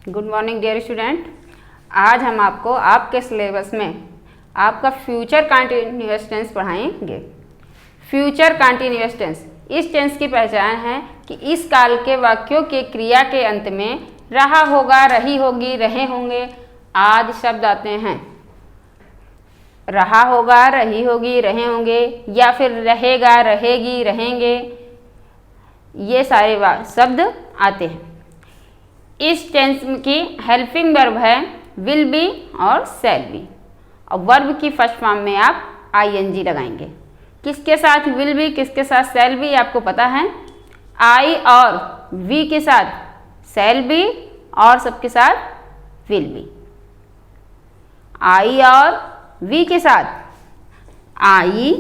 Good morning dear student. आज हम आपको आपके सिलेबस में आपका फ्यूचर कंटिन्यूअस टेंस पढ़ाएंगे। फ्यूचर कंटिन्यूअस टेंस इस टेंस की पहचान है कि इस काल के वाक्यों के क्रिया के अंत में रहा होगा, रही होगी, रहे होंगे आदि शब्द आते हैं। रहा होगा, रही होगी, रहे होंगे या फिर रहेगा, रहेगी, रहेंगे, ये सारे शब्द आते हैं। इस टेंस की हेल्पिंग वर्ब है विल बी और शैल बी, और वर्ब की फर्स्ट फॉर्म में आप आईएनजी लगाएंगे। किसके साथ विल बी, किसके साथ शैल बी आपको पता है। आई और वी के साथ शैल बी और सबके साथ विल बी। आई और वी के साथ आई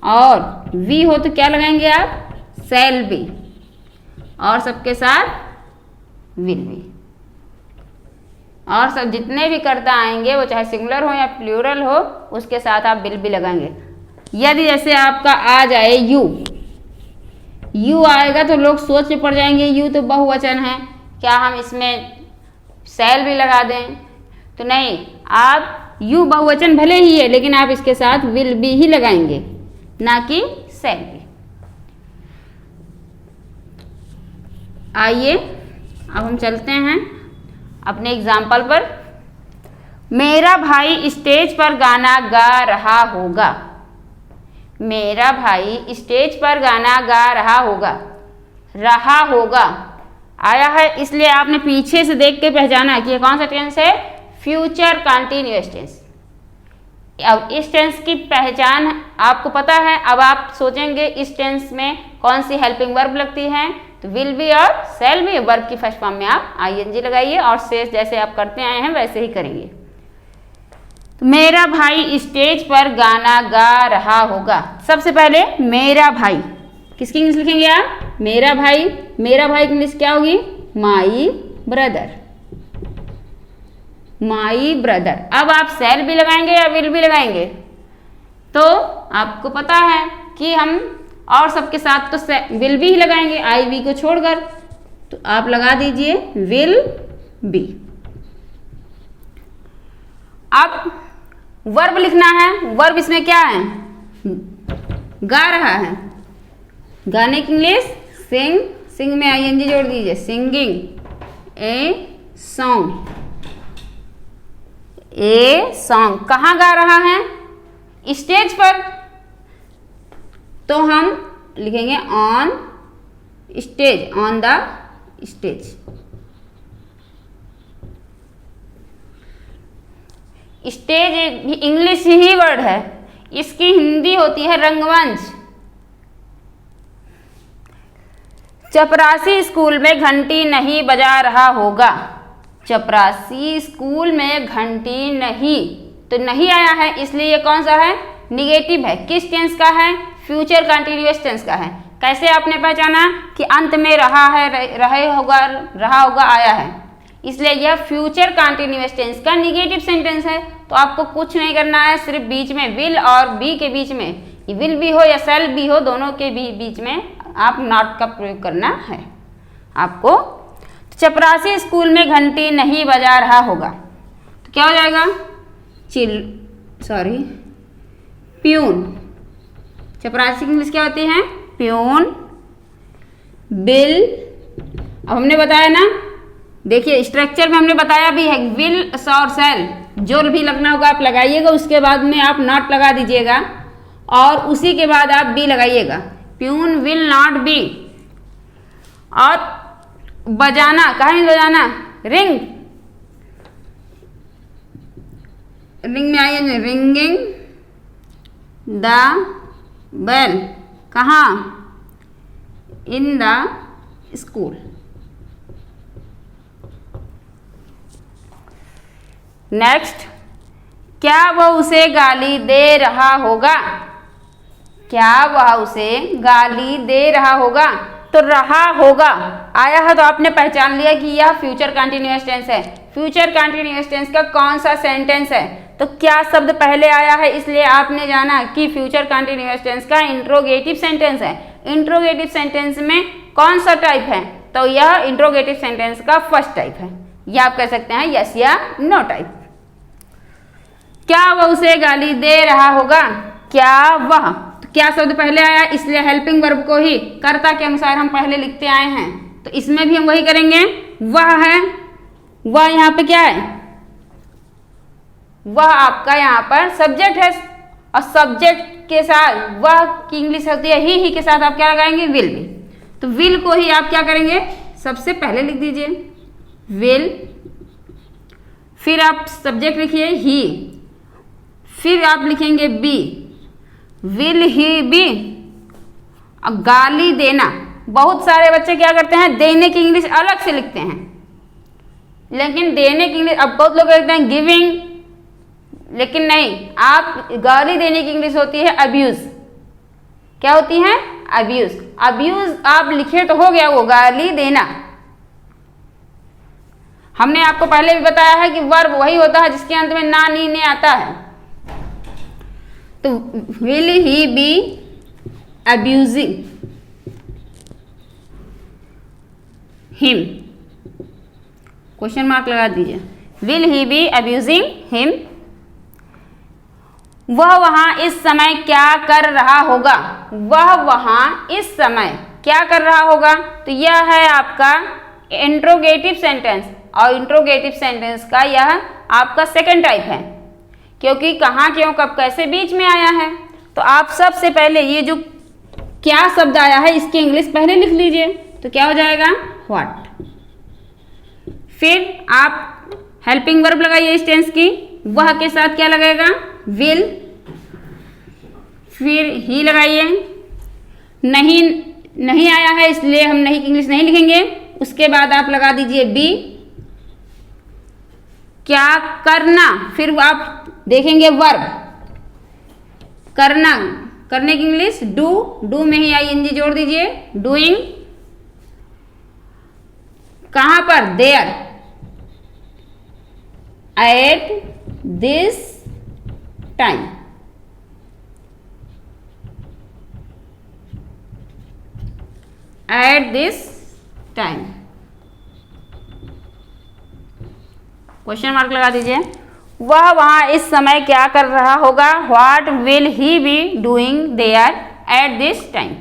और वी हो तो क्या लगाएंगे आप, शैल बी, और सबके साथ विल बी। और सब जितने भी कर्ता आएंगे वो चाहे सिंगुलर हो या प्लूरल हो उसके साथ आप विल बी लगाएंगे। यदि जैसे आपका आ जाए यू, यू आएगा तो लोग सोच में पड़ जाएंगे यू तो बहुवचन है, क्या हम इसमें शैल भी लगा दें? तो नहीं, आप यू बहुवचन भले ही है लेकिन आप इसके साथ विल बी ही लगाएंगे, ना कि शैल बी। आइए अब हम चलते हैं अपने एग्जाम्पल पर। मेरा भाई स्टेज पर गाना गा रहा होगा। मेरा भाई स्टेज पर गाना गा रहा होगा। रहा होगा आया है इसलिए आपने पीछे से देख के पहचाना कि ये कौन सा टेंस है, फ्यूचर कंटिन्यूअस टेंस। अब इस टेंस की पहचान आपको पता है। अब आप सोचेंगे इस टेंस में कौन सी हेल्पिंग वर्ब लगती है, तो विल बी और शैल बी। वर्ब की फर्स्ट फॉर्म में आप आईएनजी लगाइए और शेष जैसे आप करते आए हैं वैसे ही करेंगे। तो मेरा भाई स्टेज पर गाना गा रहा होगा। सबसे पहले मेरा भाई, किसकी इंग्लिश लिखेंगे आप, मेरा भाई। मेरा भाई की इंग्लिश क्या होगी, माई ब्रदर, माई ब्रदर। अब आप शैल भी लगाएंगे या विल भी लगाएंगे, तो आपको पता है कि हम और सबके साथ तो विल भी ही लगाएंगे आई वी को छोड़कर, तो आप लगा दीजिए विल बी। अब वर्ब लिखना है। वर्ब इसमें क्या है, गा रहा है। गाने की इंग्लिश सिंग, सिंग में आईएनजी जोड़ दीजिए, singing a song, a song. कहाँ गा रहा है, स्टेज पर, तो हम लिखेंगे on stage, on the stage. Stage English he word है, इसकी हिंदी होती है रंगमंच। चपरासी स्कूल में घंटी नहीं बजा रहा होगा। चपरासी स्कूल में घंटी नहीं, तो नहीं आया है इसलिए ये कौन सा है, निगेटिव है। किस टेंस का है, फ्यूचर कंटिन्यूअस टेंस का है। कैसे आपने पहचाना कि अंत में रहा है, रहे होगा, रहा होगा आया है, इसलिए यह फ्यूचर कंटिन्यूअस टेंस का निगेटिव सेंटेंस है। तो आपको कुछ नहीं करना है, सिर्फ बीच में विल और बी के बीच में, विल बी हो या शैल बी हो, दोनों के बीच में आप नॉट का प्रयोग करना है आपको। चपरासी स्कूल में घंटी नहीं बजा रहा होगा, तो क्या हो जाएगा, प्यून। चपरासी की इंग्लिश क्या होती है, प्यून। बिल, अब हमने बताया ना, देखिए स्ट्रक्चर में हमने बताया भी है, विल और शैल जो भी लगना होगा आप लगाइएगा, उसके बाद में आप नॉट लगा दीजिएगा और उसी के बाद आप बी लगाइएगा। Peon will not be. और बजाना, कहाँ में बजाना, रिंग, रिंग में आइए, रिंगिंग द बेल। कहाँ, इन द स्कूल। नेक्स्ट, क्या वह उसे गाली दे रहा होगा। क्या वह उसे गाली दे रहा होगा, तो रहा होगा आया है तो आपने पहचान लिया कि यह फ्यूचर कंटिन्यूअस टेंस है। फ्यूचर कंटिन्यूअस टेंस का कौन सा सेंटेंस है, तो क्या शब्द पहले आया है, इसलिए आपने जाना कि फ्यूचर कंटिन्यूअस टेंस का इंट्रोगेटिव सेंटेंस है। इंट्रोगेटिव सेंटेंस में कौन सा टाइप है, तो यह इंट्रोगेटिव सेंटेंस का फर्स्ट टाइप है। या आप कह सकते हैं यस या नो टाइप। क्या वह उसे गाली दे रहा होगा? क्या वह, तो क्या शब्द पहले आया, इसलिए हेल्पिंग वर्ब को ही कर्ता के अनुसार हम पहले लिखते आए हैं, तो इसमें भी हम वही करेंगे। वह है, वह यहाँ पे क्या है, वह आपका यहाँ पर सब्जेक्ट है, और सब्जेक्ट के साथ वह की इंग्लिश होती है ही के साथ आप क्या लगाएंगे, विल भी। तो विल को ही आप क्या करेंगे, सबसे पहले लिख दीजिए विल, फिर आप सब्जेक्ट लिखिए ही, फिर आप लिखेंगे बी, विल ही बी। अब गाली देना, बहुत सारे बच्चे क्या करते हैं, देने की इंग्लिश अलग से लिखते हैं, लेकिन देने की इंग्लिश, अब बहुत लोग कहते हैं गिविंग, लेकिन नहीं, आप गाली देने की इंग्लिश होती है अब्यूज। क्या होती है, अब्यूज। अब्यूज आप लिखे तो हो गया वो गाली देना। हमने आपको पहले भी बताया है कि वर्ब वही होता है जिसके अंत में ना नी ने आता है। तो will he be abusing him, question mark लगा दीजिए, will he be abusing him. वह वहां इस समय क्या कर रहा होगा? वह वहां इस समय क्या कर रहा होगा? तो यह है आपका इंट्रोगेटिव सेंटेंस, और इंट्रोगेटिव सेंटेंस का यह आपका सेकंड टाइप है, क्योंकि कहाँ, क्यों, कब, कैसे बीच में आया है। तो आप सबसे पहले ये जो क्या शब्द आया है इसकी इंग्लिश पहले लिख लीजिए, तो क्या हो जाएगा, व्हाट। फिर आप हेल्पिंग वर्ब लगाइए इस टेंस की, वह के साथ क्या लगेगा, विल, फिर ही लगाइए। नहीं, नहीं आया है इसलिए हम नहीं की इंग्लिश नहीं लिखेंगे। उसके बाद आप लगा दीजिए बी, क्या करना, फिर आप देखेंगे वर्ब, करना, करने की इंग्लिश डू, डू में ही आईएनजी जोड़ दीजिए, डूइंग। कहां पर, there, at this time. At this time, question mark लगा दीजिए। वह वहां इस समय क्या कर रहा होगा, what will he be doing there at this time.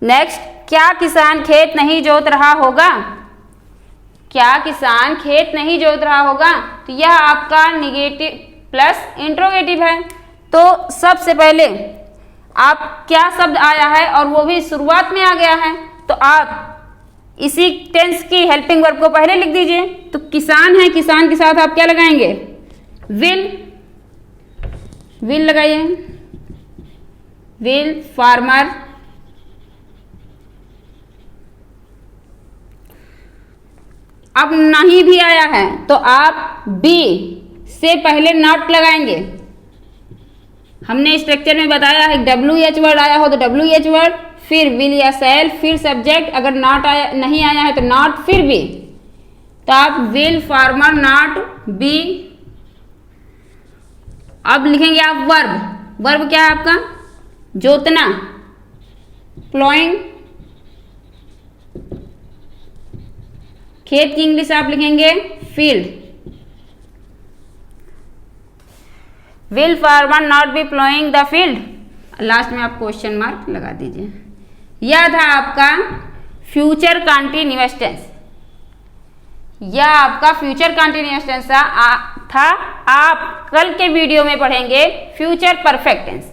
Next, क्या किसान खेत नहीं जोत रहा होगा? क्या किसान खेत नहीं जोत रहा होगा? तो यह आपका निगेटिव प्लस इंट्रोगेटिव है। तो सबसे पहले आप क्या शब्द आया है और वो भी शुरुआत में आ गया है, तो आप इसी टेंस की हेल्पिंग वर्ब को पहले लिख दीजिए। तो किसान है, किसान के साथ आप क्या लगाएंगे, विल, विल लगाइए, विल। फार्मर, अब नहीं भी आया है तो आप बी से पहले नॉट लगाएंगे। हमने स्ट्रक्चर में बताया है WH वर्ड आया हो तो WH वर्ड, फिर विल या शैल, फिर सब्जेक्ट, अगर नॉट आया, नहीं आया है तो नॉट, फिर बी। तो आप विल, फार्मर, नॉट, बी। अब लिखेंगे आप वर्ब, वर्ब क्या है आपका, जोतना, प्लॉइंग। खेत की इंग्लिश आप लिखेंगे field. Will farmer not be ploughing the field. Last में आप क्वेश्चन मार्क लगा दीजिए। यह था आपका फ्यूचर कंटीन्यूअस टेंस, यह आपका फ्यूचर कंटीन्यूअस टेंस था। आप कल के वीडियो में पढ़ेंगे फ्यूचर परफेक्ट टेंस।